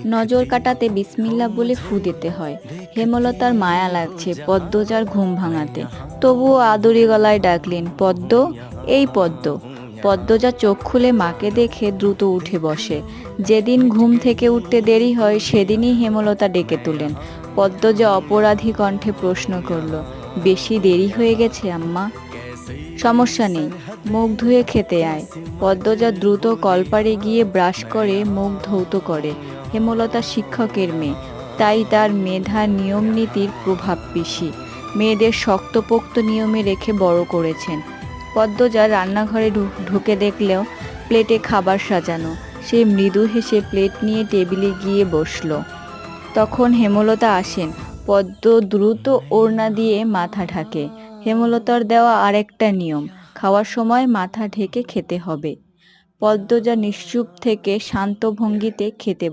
নজর কাটাতে বিসমিল্লাহ বলে ফু দিতে হয়। হেমলতার মায়া লাগছে পদ্মজার ঘুম ভাঙাতে, তবুও আদুরি গলায় ডাকলেন, পদ্ম, এই পদ্ম। পদ্মজা চোখ খুলে মাকে দেখে দ্রুত উঠে বসে। যেদিন ঘুম থেকে উঠতে দেরি হয় সেদিনই হেমলতা ডেকে তুলেন। পদ্মজা অপরাধী কণ্ঠে প্রশ্ন করল, বেশি দেরি হয়ে গেছে আম্মা? সমস্যা নেই, মুখ ধুয়ে খেতে আয়। পদ্মজা দ্রুত কলপারে গিয়ে ব্রাশ করে মুখ ধৌত করে। হেমলতা শিক্ষকের মেয়ে, তাই তার মেধা নিয়ম নীতির প্রভাব বেশি। মেয়েদের শক্তপোক্ত নিয়মে রেখে বড় করেছেন। পদ্মজা রান্নাঘরে ঢুকে দেখলেও প্লেটে খাবার সাজানো। সে মৃদু হেসে প্লেট নিয়ে টেবিলে গিয়ে বসল। তখন হেমলতা আসেন। পদ্ম দ্রুত ওড়না দিয়ে মাথা ঢাকে। হেমলতার দেওয়া আরেকটা নিয়ম, খাওয়ার সময় মাথা ঢেকে খেতে হবে। পদ্মজা নিশ্চুপ থেকে শান্ত ভঙ্গিতে খেতে